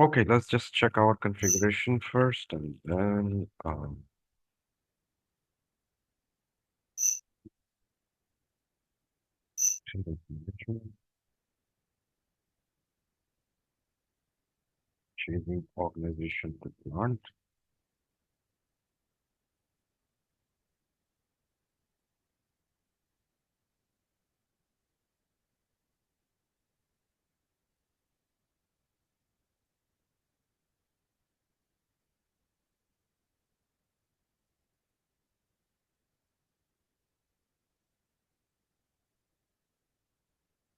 Okay, let's just check our configuration first and then changing organization to plant.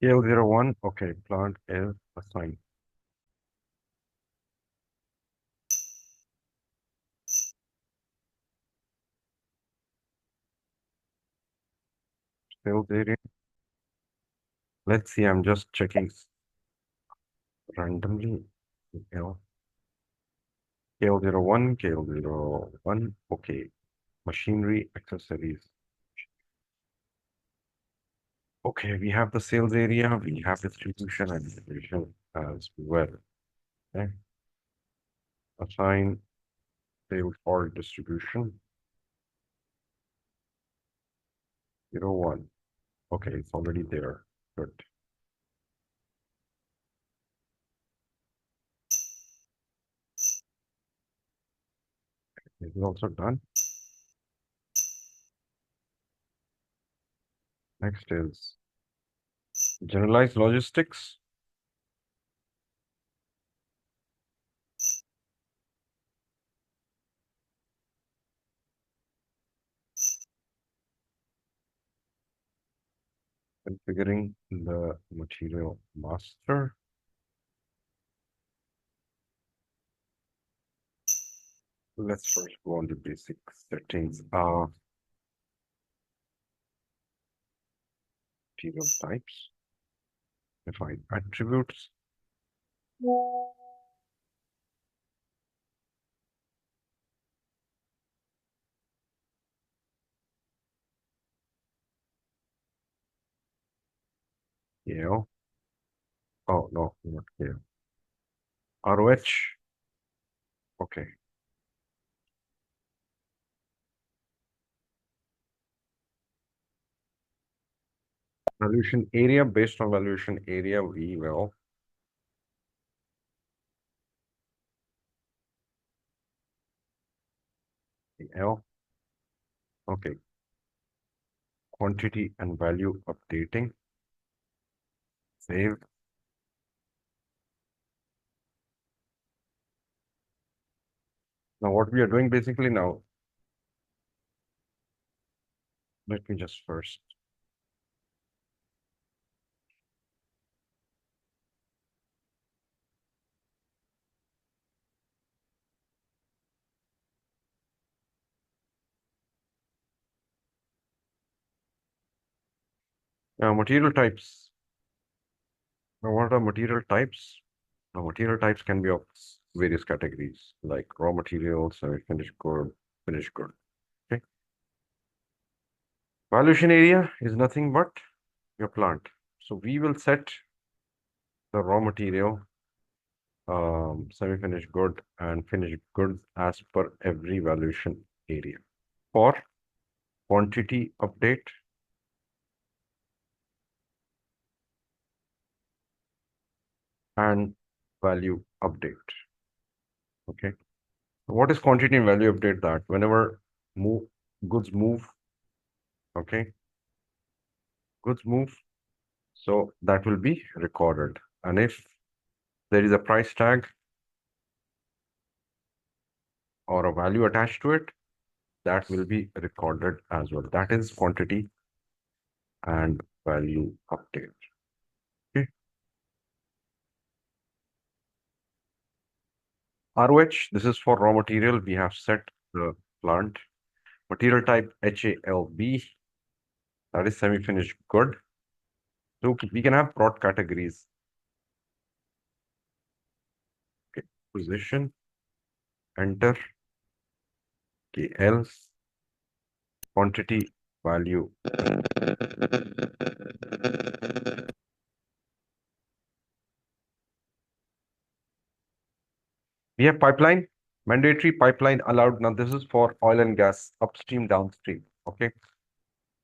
KL01, okay, plant is assigned. Sales area. Let's see, I'm just checking randomly. KL01, KL01, okay. Machinery, accessories. Okay, we have the sales area, we have distribution and distribution as well. Okay. Assign sales or distribution. 01. Okay, it's already there. Good. This is also done. Next is generalized logistics. Configuring the material master. Let's first go on the basic settings. Material types. Define attributes. Yeah. Oh, no, not here. ROH. Okay. Valuation area. Based on valuation area, we will L. Okay. Quantity and value updating. Save. Now, what we are doing basically now, let me just first. Now, material types. Now, what are material types? Now, material types can be of various categories, like raw materials, semi-finished good, finished good. Okay. Valuation area is nothing but your plant. So we will set the raw material, semi-finished good, and finished goods as per every valuation area. For quantity update, and value update. Okay. What is quantity and value update? That whenever goods move, okay, goods move, so that will be recorded. And if there is a price tag or a value attached to it, that will be recorded as well. That is quantity and value update. Okay. ROH, this is for raw material. We have set the plant. Material type HALB, that is semi-finished good. So we can have broad categories. Okay. Position, enter, KL, quantity, value. We have pipeline, mandatory pipeline allowed. Now, this is for oil and gas, upstream, downstream. Okay.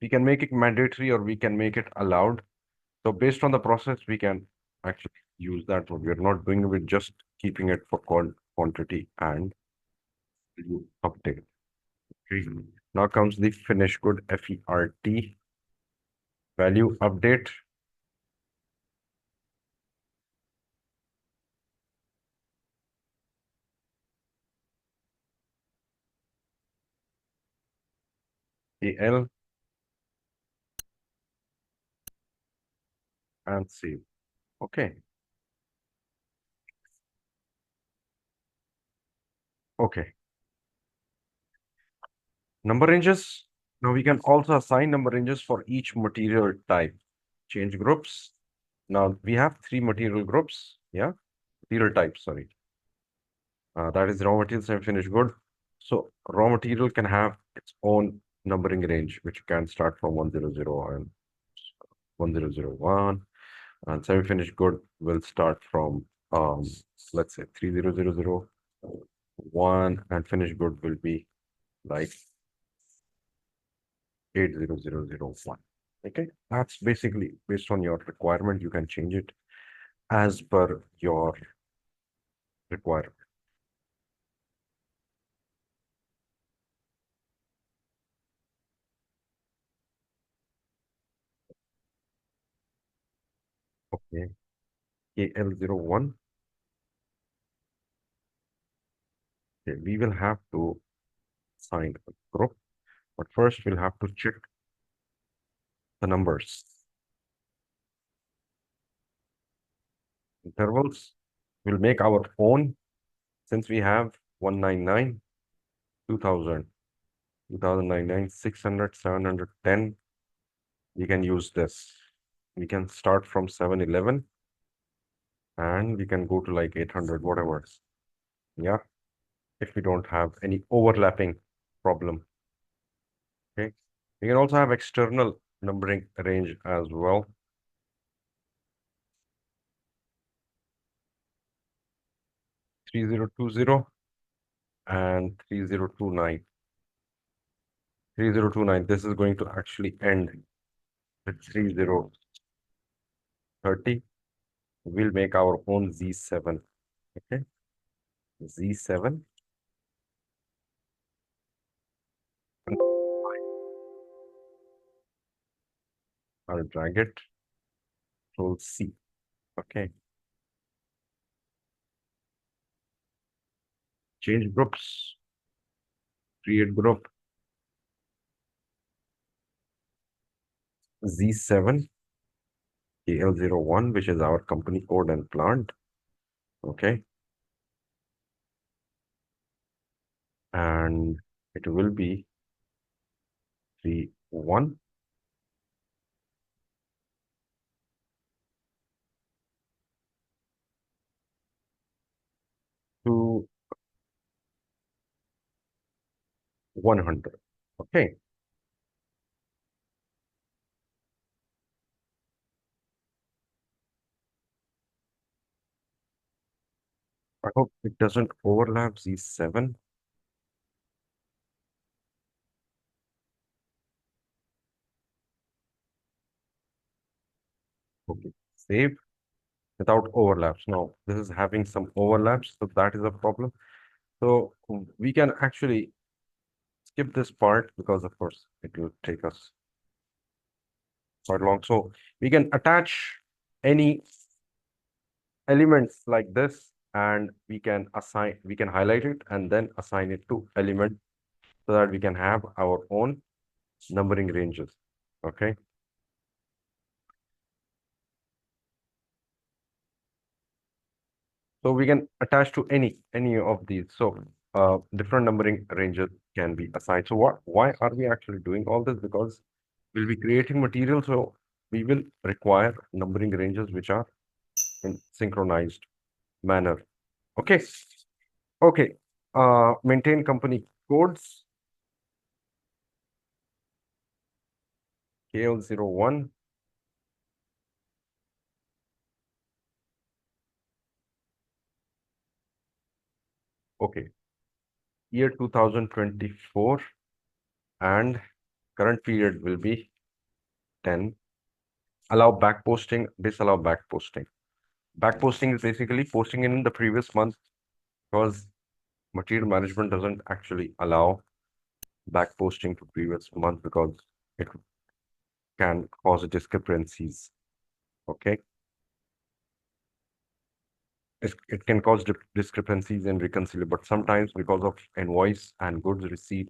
We can make it mandatory or we can make it allowed. So based on the process, we can actually use that one. We are not doing it with just keeping it for quantity and update. Okay. Now comes the finished good, FERT, value update. AL and save. Okay. Okay. Number ranges. Now we can also assign number ranges for each material type. Change groups. Now we have three material groups. Yeah. Material types, sorry. That is raw material, semi-finished good. So raw material can have its own numbering range, which can start from 100 and 1001. And semi-finished good will start from, let's say, 30001, and finished good will be like 80001. Okay, that's basically based on your requirement. You can change it as per your requirement. Okay, KL01. Okay, we will have to assign a group, but first we'll have to check the numbers. Intervals. We'll make our own since we have 199, 2000, 2099, 600, 710. We can use this. We can start from 711 and we can go to like 800, whatever. Yeah, if we don't have any overlapping problem. Okay. We can also have external numbering range as well. 3020 and 3029. 3029. This is going to actually end with 3030. We'll make our own Z7. Okay. Z7. I'll drag it. Control C. Okay. Change groups. Create group. Z7. KL01, which is our company code and plant. Okay. And it will be 31. To 100. Okay. I hope it doesn't overlap Z7. Okay. Save without overlaps. Now, this is having some overlaps, so that is a problem. So we can actually skip this part because, of course, it will take us quite long. So we can attach any elements like this and we can highlight it and then assign it to element so that we can have our own numbering ranges. Okay. So we can attach to any of these. So different numbering ranges can be assigned. So why are we actually doing all this? Because we'll be creating material, so we will require numbering ranges which are in synchronized manner. Okay. Okay. Maintain company codes. KL01. Okay, year 2024 and current period will be 10. Allow back posting, disallow back posting. Back posting is basically posting in the previous month because material management doesn't actually allow back posting to previous month because it can cause discrepancies. Okay. It can cause discrepancies in reconciliation, but sometimes because of invoice and goods receipt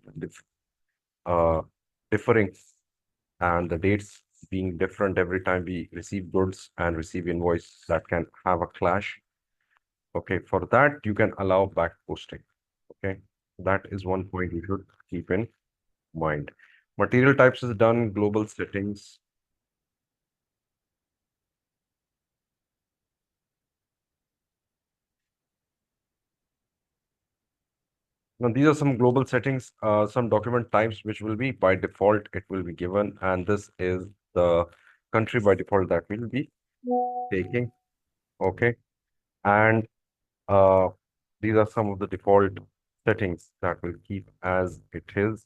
uh, differing and the dates being different every time we receive goods and receive invoice, that can have a clash. Okay, for that you can allow back posting. Okay, that is one point you should keep in mind. Material types is done, global settings. Now, these are some global settings, some document types which will be by default, it will be given, and this is the country by default that we'll be taking. Okay, and uh, these are some of the default settings that will keep as it is.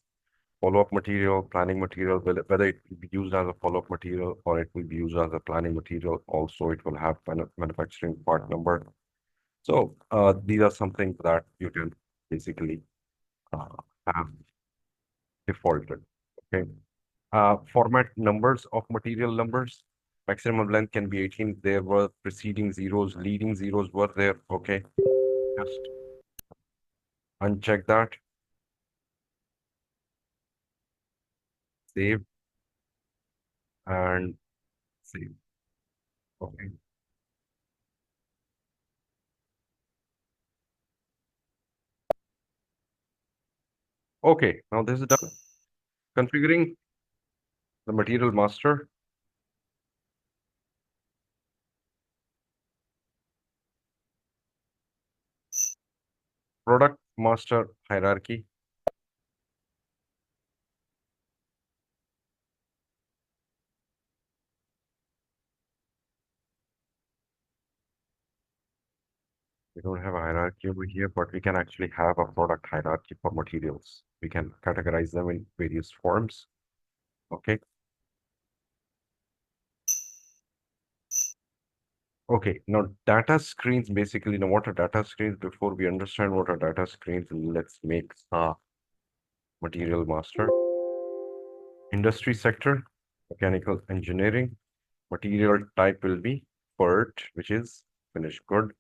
Follow-up material, planning material, whether it will be used as a follow-up material or it will be used as a planning material. Also, it will have manufacturing part number. So these are something that you can basically uh, have defaulted. Okay. Format numbers of material numbers. Maximum length can be 18. There were preceding zeros, leading zeros were there. Okay. Just uncheck that. Save and save. Okay. Okay. Now this is done. Configuring the material master. Product master hierarchy. We don't have a hierarchy over here, but we can actually have a product hierarchy for materials. We can categorize them in various forms. Okay. Okay. Now data screens basically, now what are data screens? Before we understand what are data screens, let's make a material master. Industry sector, mechanical engineering. Material type will be PERT, which is finished good,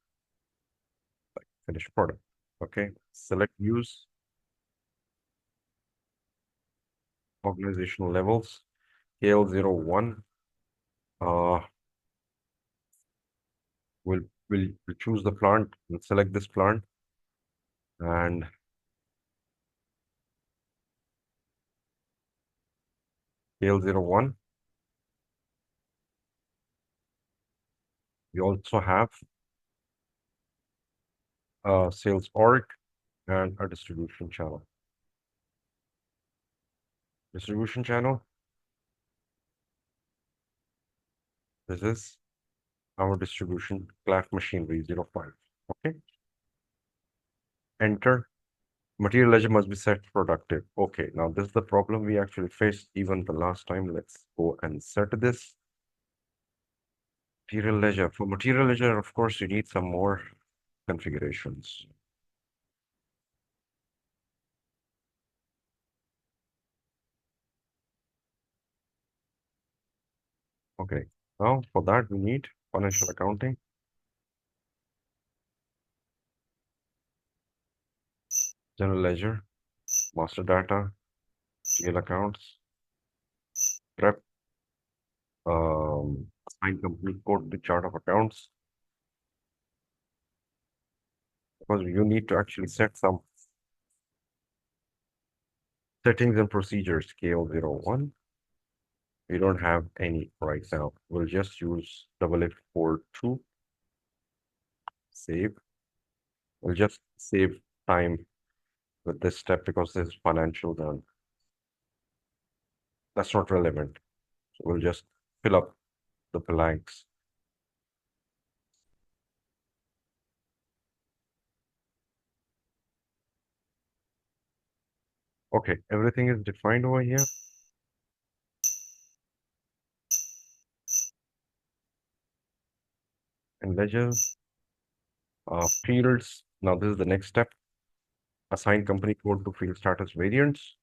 finished product. Okay. Select use, organizational levels, KL01. Uh, we'll choose the plant and select this plant and KL01. We also have a sales org and a distribution channel. Distribution channel, this is our distribution class machinery 05. Okay. Enter. Material ledger must be set productive. Okay, now this is the problem we actually faced even the last time. Let's go and set this. Material ledger. For material ledger, of course, you need some more configurations. Okay, now for that we need financial accounting, general ledger, master data, GL accounts, prep, assign company code to chart of accounts, because you need to actually set some settings and procedures. KL01. We don't have any right now. We'll just use 8842. Save. We'll just save time with this step because this is financial, then that's not relevant. So we'll just fill up the blanks. Okay, everything is defined over here. And ledger, fields. Now this is the next step. Assign company code to field status variants.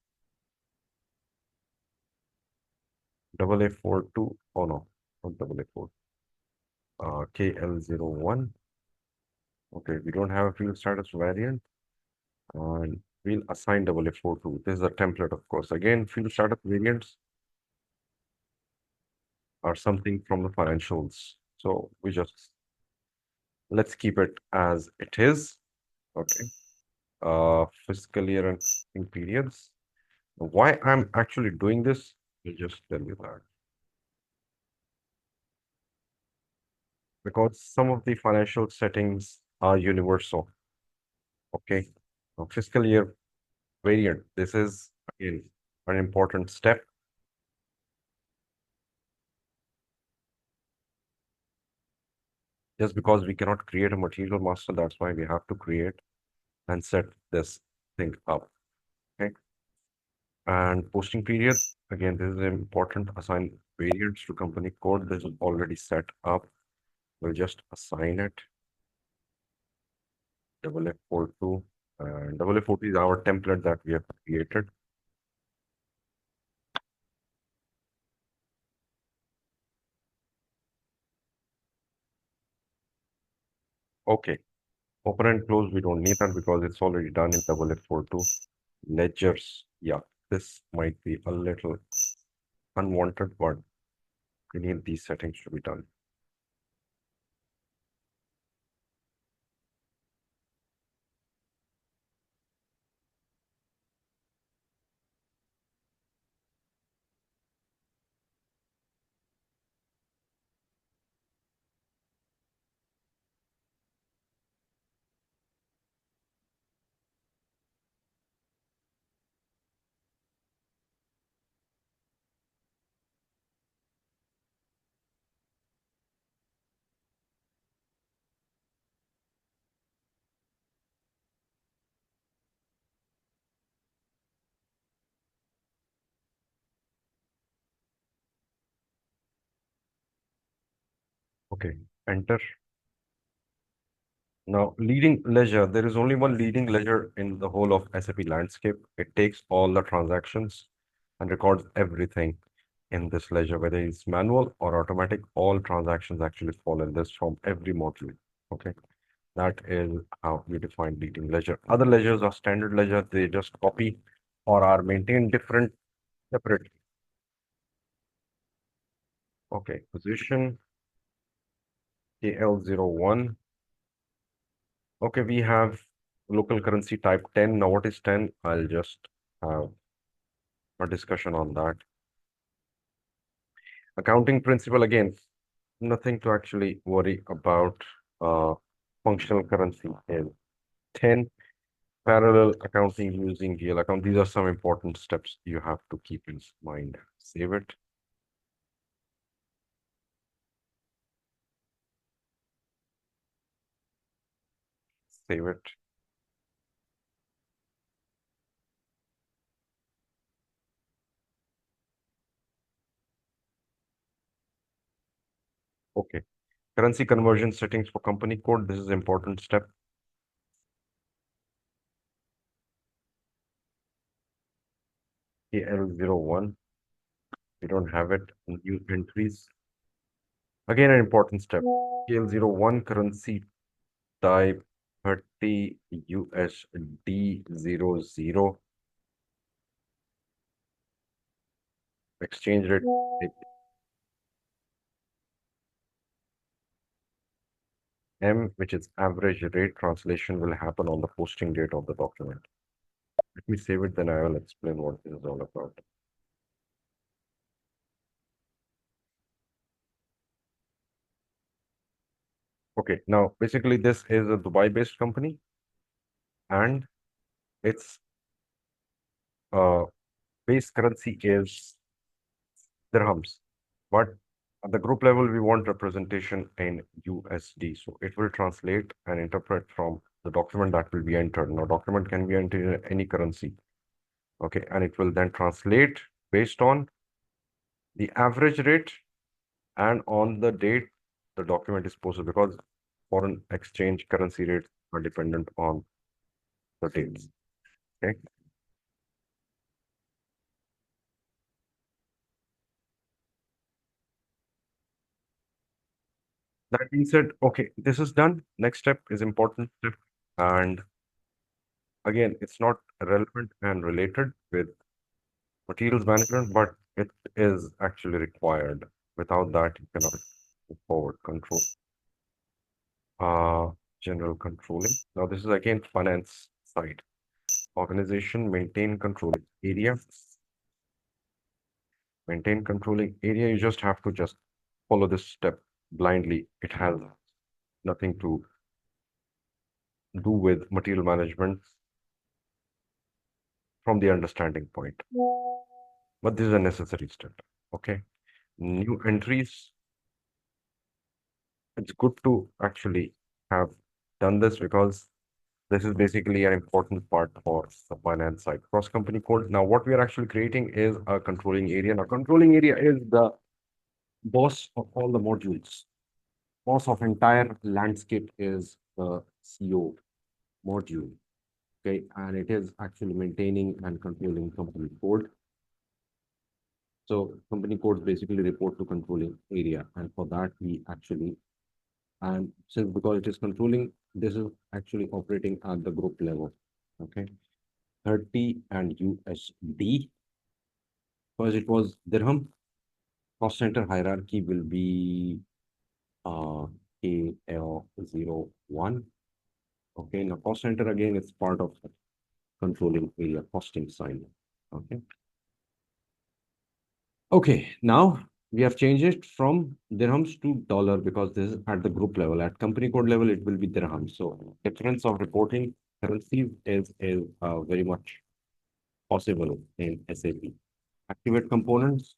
Double A42. Oh no, not double A4. KL01. Okay, we don't have a field status variant. And we'll assign double A42. This is a template, of course. Again, field status variants are something from the financials. So we just let's keep it as it is. Okay. Fiscal year and periods. Why I'm actually doing this, I'll just tell you that. Because some of the financial settings are universal. Okay. Fiscal year variant. This is again an important step. Just because we cannot create a material master, that's why we have to create and set this thing up. Okay. And posting period. Again, this is important. Assign variants to company code. This is already set up. We'll just assign it. Double F42. And double F40 is our template that we have created. Okay. Open and close, we don't need that because it's already done in double F42. Ledgers. Yeah, this might be a little unwanted, but we need these settings to be done. Okay, enter. Now, leading ledger, there is only one leading ledger in the whole of SAP landscape. It takes all the transactions and records everything in this ledger, whether it's manual or automatic, all transactions actually fall in this from every module. Okay, that is how we define leading ledger. Other ledgers are standard ledger, they just copy or are maintained different separately. Okay, position KL01. Okay, we have local currency type 10. Now, what is 10? I'll just have a discussion on that. Accounting principle, again, nothing to actually worry about. Functional currency is 10. Parallel accounting using real account. These are some important steps you have to keep in mind. Save it. Save it. Okay. Currency conversion settings for company code. This is important step. KL01. We don't have it. New entries. Again, an important step. KL01 currency type 30 USD00. Exchange rate M, which is average rate translation, will happen on the posting date of the document. Let me save it, then I will explain what this is all about. Okay, now basically this is a Dubai-based company and its base currency is dirhams. But at the group level, we want representation in USD. So it will translate and interpret from the document that will be entered. Now, document can be entered in any currency. Okay, and it will then translate based on the average rate and on the date the document is posted, because foreign exchange currency rates are dependent on the dates. Okay. That being said, okay, this is done. Next step is important step. And again, it's not relevant and related with materials management, but it is actually required. Without that, you cannot move forward. Control, uh, general controlling. Now, this is again finance side. Organization, maintain controlling area. Maintain controlling area. You just have to just follow this step blindly. It has nothing to do with material management from the understanding point. But this is a necessary step. Okay. New entries. It's good to actually have done this because this is basically an important part for the finance side. Cross-company code. Now, what we are actually creating is a controlling area. Now, controlling area is the boss of all the modules. Boss of entire landscape is the CO module. Okay, and it is actually maintaining and controlling company code. So company codes basically report to controlling area, and for that we actually, and since because it is controlling, this is actually operating at the group level. Okay, 30 and USD. Because it was dirham, cost center hierarchy will be uh KL01. Okay, now cost center again is part of controlling area costing sign. Okay. Okay, now we have changed it from dirhams to dollar because this is at the group level. At company code level, it will be dirhams. So difference of reporting currencies is very much possible in SAP. Activate components.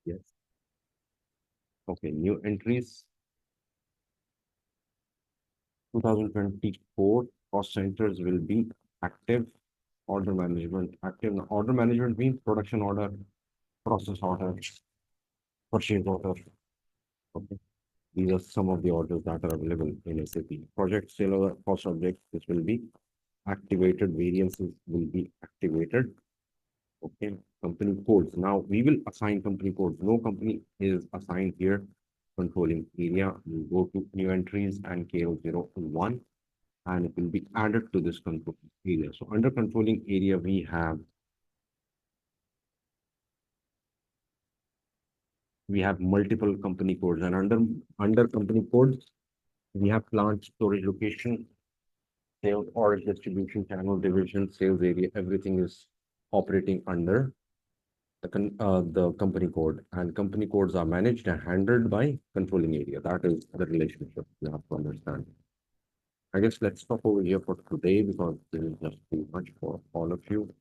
Yes. Okay, new entries. 2024 cost centers will be active. Order management active. Now, order management means production order, process order, purchase order. Okay. These are some of the orders that are available in SAP. Project sale or cost objects, this will be activated. Variances will be activated. Okay. Company codes. Now we will assign company codes. No company is assigned here. Controlling area. We go to new entries and KO01 and it will be added to this controlling area. So under controlling area, we have multiple company codes, and under company codes, we have plant storage location, sales or distribution channel division, sales area, everything is operating under the company code, and company codes are managed and handled by controlling area. That is the relationship you have to understand. I guess let's stop over here for today because this is just too much for all of you.